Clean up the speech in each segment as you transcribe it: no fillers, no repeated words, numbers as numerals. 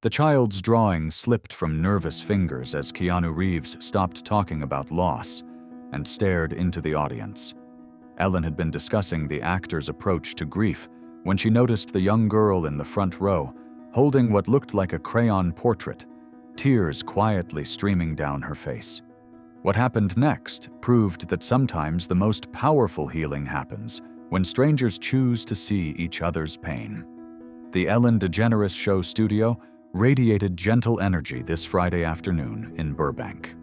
The child's drawing slipped from nervous fingers as Keanu Reeves stopped talking about loss and stared into the audience. Ellen had been discussing the actor's approach to grief when she noticed the young girl in the front row holding what looked like a crayon portrait, tears quietly streaming down her face. What happened next proved that sometimes the most powerful healing happens when strangers choose to see each other's pain. The Ellen DeGeneres Show studio radiated gentle energy this Friday afternoon in Burbank.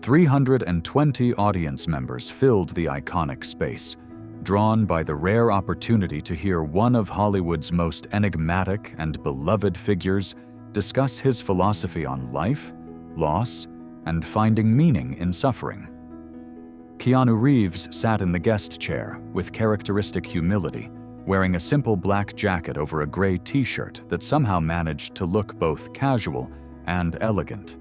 320 audience members filled the iconic space, drawn by the rare opportunity to hear one of Hollywood's most enigmatic and beloved figures discuss his philosophy on life, loss, and finding meaning in suffering. Keanu Reeves sat in the guest chair with characteristic humility, wearing a simple black jacket over a gray t-shirt that somehow managed to look both casual and elegant.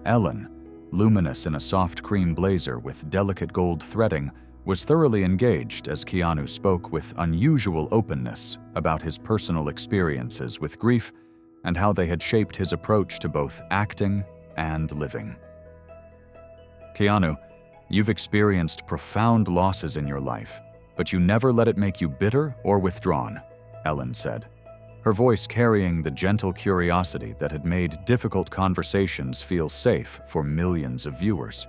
Ellen, luminous in a soft cream blazer with delicate gold threading, was thoroughly engaged as Keanu spoke with unusual openness about his personal experiences with grief and how they had shaped his approach to both acting and living. Keanu, you've experienced profound losses in your life, but you never let it make you bitter or withdrawn, Ellen said, her voice carrying the gentle curiosity that had made difficult conversations feel safe for millions of viewers.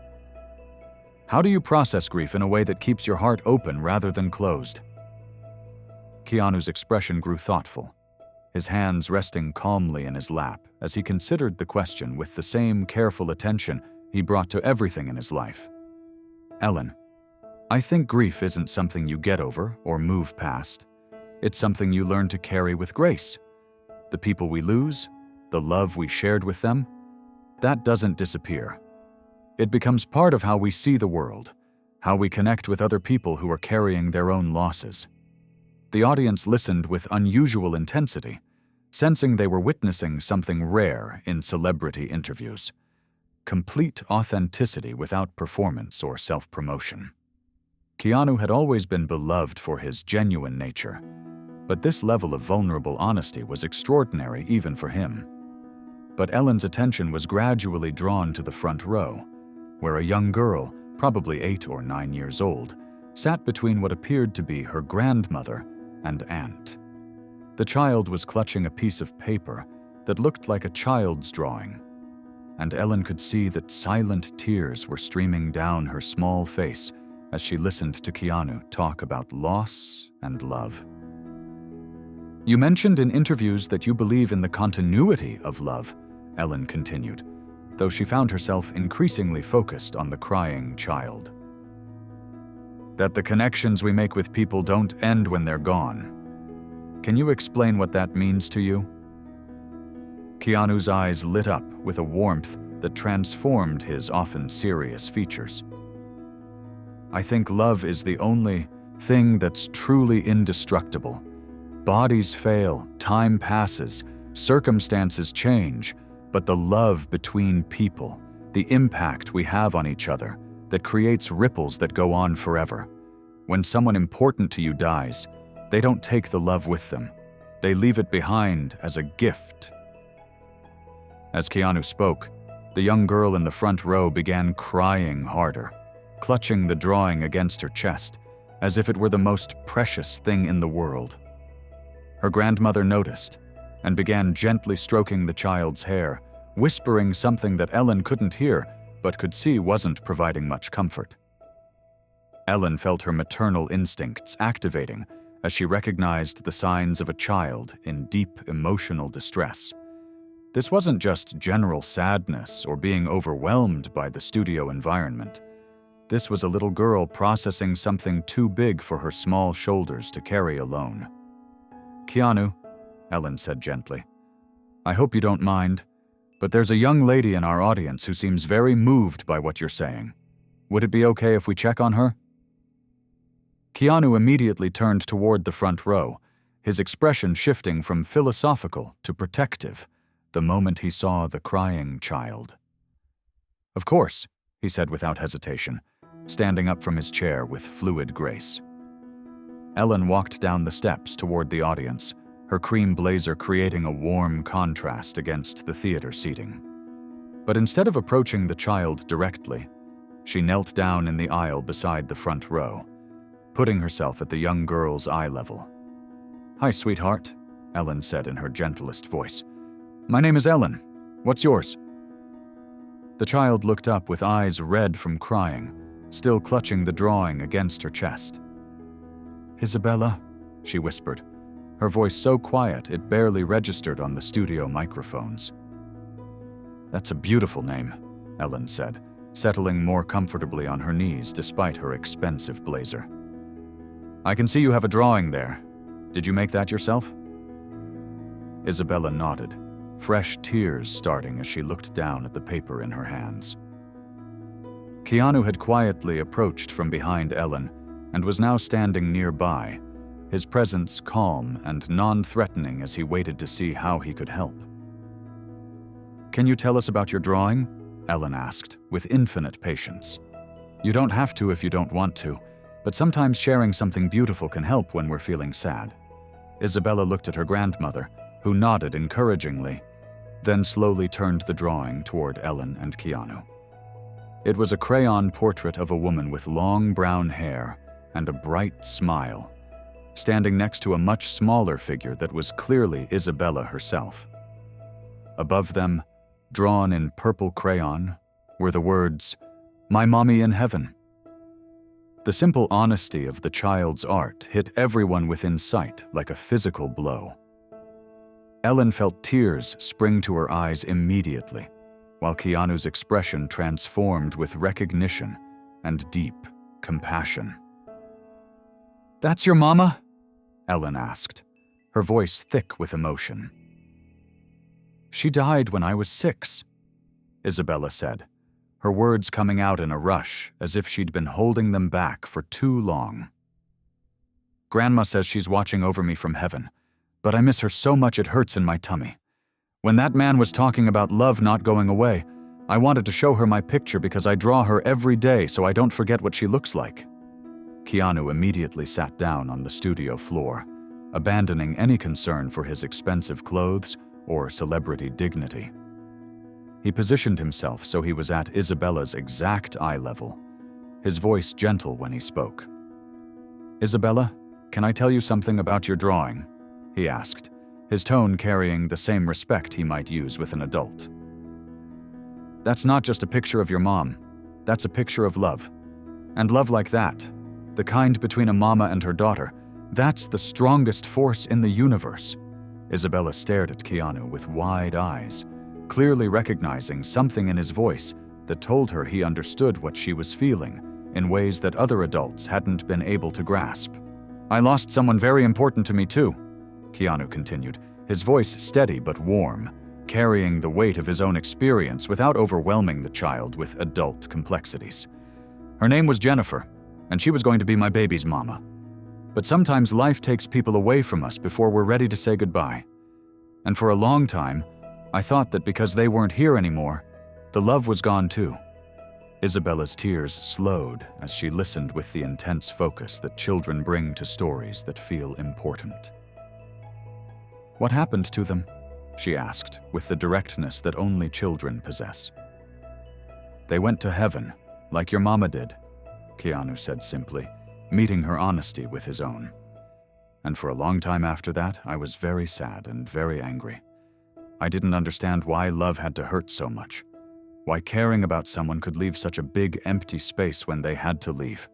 How do you process grief in a way that keeps your heart open rather than closed? Keanu's expression grew thoughtful, his hands resting calmly in his lap as he considered the question with the same careful attention he brought to everything in his life. Ellen, I think grief isn't something you get over or move past. It's something you learn to carry with grace. The people we lose, the love we shared with them, that doesn't disappear. It becomes part of how we see the world, how we connect with other people who are carrying their own losses. The audience listened with unusual intensity, sensing they were witnessing something rare in celebrity interviews: complete authenticity without performance or self-promotion. Keanu had always been beloved for his genuine nature, but this level of vulnerable honesty was extraordinary even for him. But Ellen's attention was gradually drawn to the front row, where a young girl, probably 8 or 9 years old, sat between what appeared to be her grandmother and aunt. The child was clutching a piece of paper that looked like a child's drawing, and Ellen could see that silent tears were streaming down her small face as she listened to Keanu talk about loss and love. You mentioned in interviews that you believe in the continuity of love, Ellen continued, though she found herself increasingly focused on the crying child. That the connections we make with people don't end when they're gone. Can you explain what that means to you? Keanu's eyes lit up with a warmth that transformed his often serious features. I think love is the only thing that's truly indestructible. Bodies fail, time passes, circumstances change, but the love between people, the impact we have on each other, that creates ripples that go on forever. When someone important to you dies, they don't take the love with them. They leave it behind as a gift. As Keanu spoke, the young girl in the front row began crying harder, clutching the drawing against her chest, as if it were the most precious thing in the world. Her grandmother noticed and began gently stroking the child's hair, whispering something that Ellen couldn't hear but could see wasn't providing much comfort. Ellen felt her maternal instincts activating as she recognized the signs of a child in deep emotional distress. This wasn't just general sadness or being overwhelmed by the studio environment. This was a little girl processing something too big for her small shoulders to carry alone. Keanu, Ellen said gently, I hope you don't mind, but there's a young lady in our audience who seems very moved by what you're saying. Would it be okay if we check on her? Keanu immediately turned toward the front row, his expression shifting from philosophical to protective the moment he saw the crying child. Of course, he said without hesitation, standing up from his chair with fluid grace. Ellen walked down the steps toward the audience, her cream blazer creating a warm contrast against the theater seating. But instead of approaching the child directly, she knelt down in the aisle beside the front row, putting herself at the young girl's eye level. "Hi, sweetheart," Ellen said in her gentlest voice. "My name is Ellen. What's yours?" The child looked up with eyes red from crying, still clutching the drawing against her chest. "Isabella," she whispered, her voice so quiet it barely registered on the studio microphones. "That's a beautiful name," Ellen said, settling more comfortably on her knees despite her expensive blazer. "I can see you have a drawing there. Did you make that yourself?" Isabella nodded, fresh tears starting as she looked down at the paper in her hands. Keanu had quietly approached from behind Ellen and was now standing nearby, his presence calm and non-threatening as he waited to see how he could help. "Can you tell us about your drawing?" Ellen asked, with infinite patience. "You don't have to if you don't want to, but sometimes sharing something beautiful can help when we're feeling sad." Isabella looked at her grandmother, who nodded encouragingly, then slowly turned the drawing toward Ellen and Keanu. It was a crayon portrait of a woman with long brown hair and a bright smile, standing next to a much smaller figure that was clearly Isabella herself. Above them, drawn in purple crayon, were the words, "My mommy in heaven." The simple honesty of the child's art hit everyone within sight like a physical blow. Ellen felt tears spring to her eyes immediately, while Keanu's expression transformed with recognition and deep compassion. "That's your mama?" Ellen asked, her voice thick with emotion. "She died when I was 6, Isabella said, her words coming out in a rush as if she'd been holding them back for too long. "Grandma says she's watching over me from heaven, but I miss her so much it hurts in my tummy. When that man was talking about love not going away, I wanted to show her my picture because I draw her every day so I don't forget what she looks like." Keanu immediately sat down on the studio floor, abandoning any concern for his expensive clothes or celebrity dignity. He positioned himself so he was at Isabella's exact eye level, his voice gentle when he spoke. "Isabella, can I tell you something about your drawing?" he asked, his tone carrying the same respect he might use with an adult. "That's not just a picture of your mom. That's a picture of love. And love like that, the kind between a mama and her daughter, that's the strongest force in the universe." Isabella stared at Keanu with wide eyes, clearly recognizing something in his voice that told her he understood what she was feeling in ways that other adults hadn't been able to grasp. "I lost someone very important to me too," Keanu continued, his voice steady but warm, carrying the weight of his own experience without overwhelming the child with adult complexities. "Her name was Jennifer, and she was going to be my baby's mama. But sometimes life takes people away from us before we're ready to say goodbye. And for a long time, I thought that because they weren't here anymore, the love was gone too." Isabella's tears slowed as she listened with the intense focus that children bring to stories that feel important. "What happened to them?" she asked, with the directness that only children possess. "They went to heaven, like your mama did," Keanu said simply, meeting her honesty with his own. "And for a long time after that, I was very sad and very angry. I didn't understand why love had to hurt so much, why caring about someone could leave such a big empty space when they had to leave."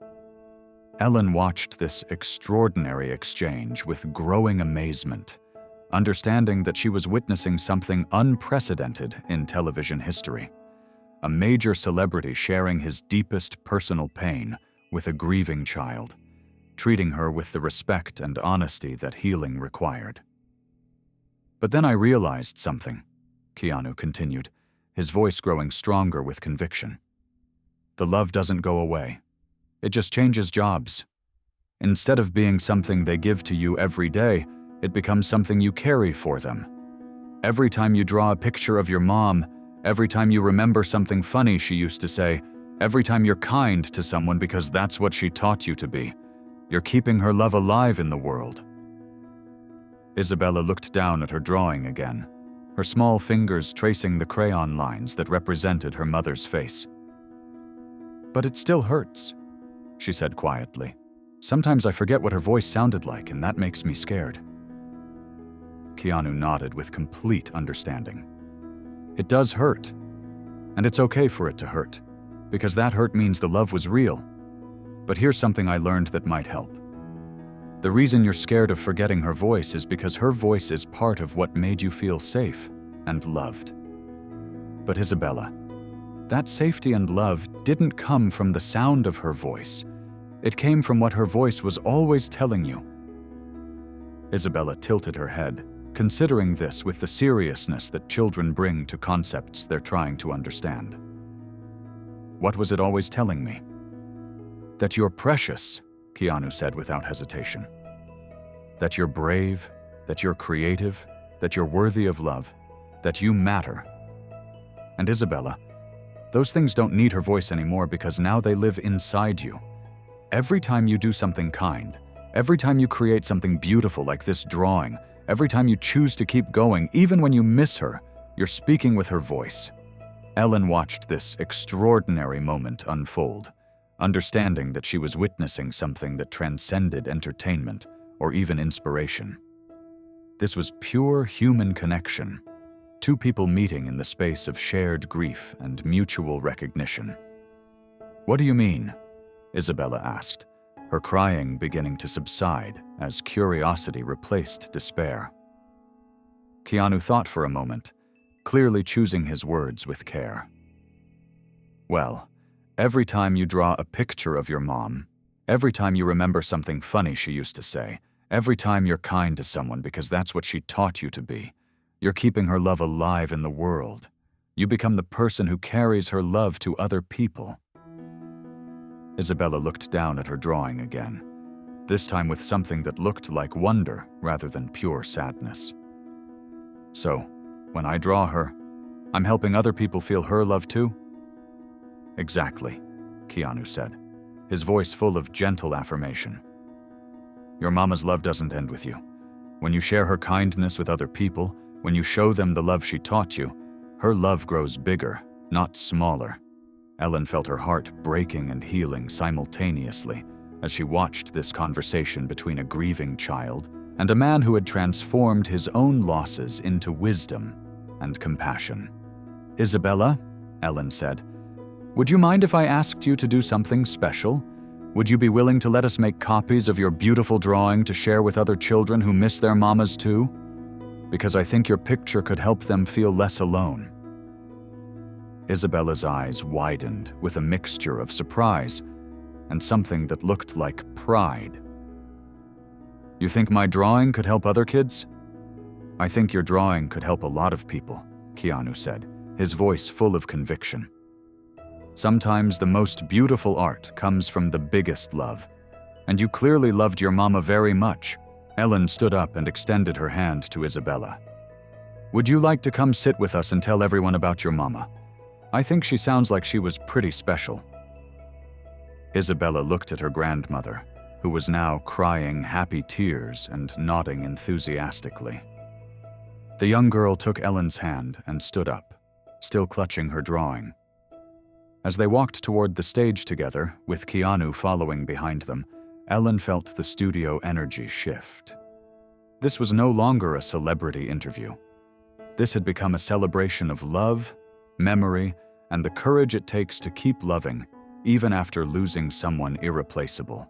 Ellen watched this extraordinary exchange with growing amazement, understanding that she was witnessing something unprecedented in television history. A major celebrity sharing his deepest personal pain with a grieving child, treating her with the respect and honesty that healing required. "But then I realized something," Keanu continued, his voice growing stronger with conviction. "The love doesn't go away. It just changes jobs. Instead of being something they give to you every day, it becomes something you carry for them. Every time you draw a picture of your mom, every time you remember something funny she used to say, every time you're kind to someone because that's what she taught you to be, you're keeping her love alive in the world." Isabella looked down at her drawing again, her small fingers tracing the crayon lines that represented her mother's face. "But it still hurts," she said quietly. "Sometimes I forget what her voice sounded like, and that makes me scared." Keanu nodded with complete understanding. "It does hurt, and it's okay for it to hurt, because that hurt means the love was real. But here's something I learned that might help. The reason you're scared of forgetting her voice is because her voice is part of what made you feel safe and loved. But Isabella, that safety and love didn't come from the sound of her voice. It came from what her voice was always telling you." Isabella tilted her head, considering this with the seriousness that children bring to concepts they're trying to understand. "What was it always telling me?" "That you're precious," Keanu said without hesitation. "That you're brave, that you're creative, that you're worthy of love, that you matter. And Isabella, those things don't need her voice anymore because now they live inside you. Every time you do something kind, every time you create something beautiful like this drawing, every time you choose to keep going, even when you miss her, you're speaking with her voice." Ellen watched this extraordinary moment unfold, understanding that she was witnessing something that transcended entertainment or even inspiration. This was pure human connection, two people meeting in the space of shared grief and mutual recognition. "What do you mean?" Isabella asked, her crying beginning to subside as curiosity replaced despair. Keanu thought for a moment, clearly choosing his words with care. "Well, every time you draw a picture of your mom, every time you remember something funny she used to say, every time you're kind to someone because that's what she taught you to be, you're keeping her love alive in the world. You become the person who carries her love to other people." Isabella looked down at her drawing again, this time with something that looked like wonder rather than pure sadness. "So, when I draw her, I'm helping other people feel her love too?" "Exactly," Keanu said, his voice full of gentle affirmation. "Your mama's love doesn't end with you. When you share her kindness with other people, when you show them the love she taught you, her love grows bigger, not smaller." Ellen felt her heart breaking and healing simultaneously as she watched this conversation between a grieving child and a man who had transformed his own losses into wisdom and compassion. "Isabella," Ellen said, "would you mind if I asked you to do something special? Would you be willing to let us make copies of your beautiful drawing to share with other children who miss their mamas too? Because I think your picture could help them feel less alone." Isabella's eyes widened with a mixture of surprise and something that looked like pride. "You think my drawing could help other kids?" "I think your drawing could help a lot of people," Keanu said, his voice full of conviction. "Sometimes the most beautiful art comes from the biggest love, and you clearly loved your mama very much." Ellen stood up and extended her hand to Isabella. "Would you like to come sit with us and tell everyone about your mama? I think she sounds like she was pretty special." Isabella looked at her grandmother, who was now crying happy tears and nodding enthusiastically. The young girl took Ellen's hand and stood up, still clutching her drawing. As they walked toward the stage together, with Keanu following behind them, Ellen felt the studio energy shift. This was no longer a celebrity interview. This had become a celebration of love, memory, and the courage it takes to keep loving, even after losing someone irreplaceable.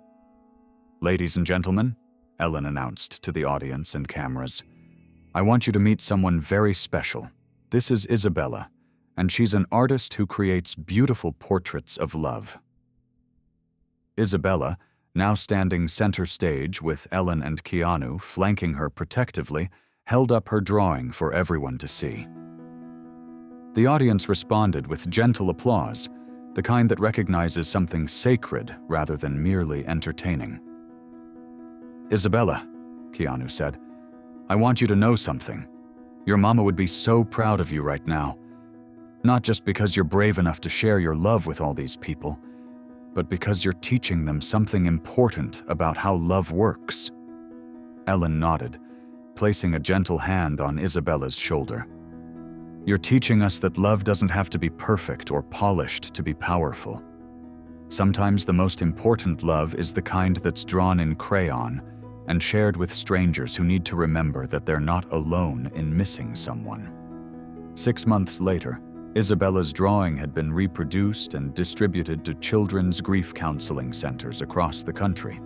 "Ladies and gentlemen," Ellen announced to the audience and cameras, "I want you to meet someone very special. This is Isabella, and she's an artist who creates beautiful portraits of love." Isabella, now standing center stage with Ellen and Keanu flanking her protectively, held up her drawing for everyone to see. The audience responded with gentle applause, the kind that recognizes something sacred rather than merely entertaining. "Isabella," Keanu said, "I want you to know something. Your mama would be so proud of you right now. Not just because you're brave enough to share your love with all these people, but because you're teaching them something important about how love works." Ellen nodded, placing a gentle hand on Isabella's shoulder. "You're teaching us that love doesn't have to be perfect or polished to be powerful. Sometimes the most important love is the kind that's drawn in crayon and shared with strangers who need to remember that they're not alone in missing someone." 6 months later, Isabella's drawing had been reproduced and distributed to children's grief counseling centers across the country.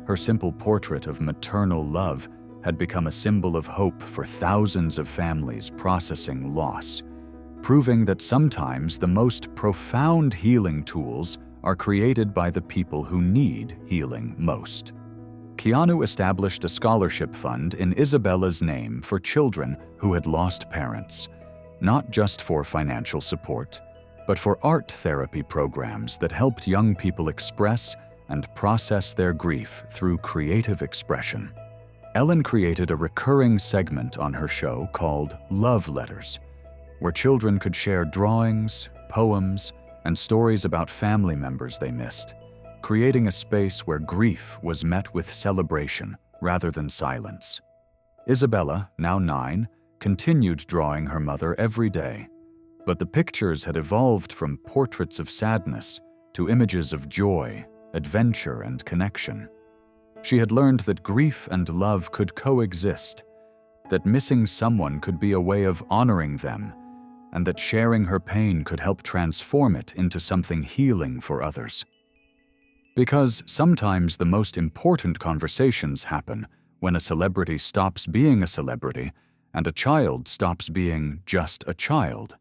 Her simple portrait of maternal love had become a symbol of hope for thousands of families processing loss, proving that sometimes the most profound healing tools are created by the people who need healing most. Keanu established a scholarship fund in Isabella's name for children who had lost parents, not just for financial support, but for art therapy programs that helped young people express and process their grief through creative expression. Ellen created a recurring segment on her show called Love Letters, where children could share drawings, poems, and stories about family members they missed, creating a space where grief was met with celebration rather than silence. Isabella, now 9, continued drawing her mother every day, but the pictures had evolved from portraits of sadness to images of joy, adventure, and connection. She had learned that grief and love could coexist, that missing someone could be a way of honoring them, and that sharing her pain could help transform it into something healing for others. Because sometimes the most important conversations happen when a celebrity stops being a celebrity and a child stops being just a child,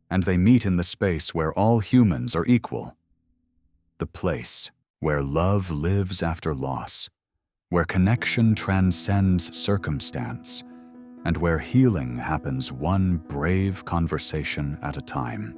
and they meet in the space where all humans are equal. The place where love lives after loss, where connection transcends circumstance, and where healing happens one brave conversation at a time.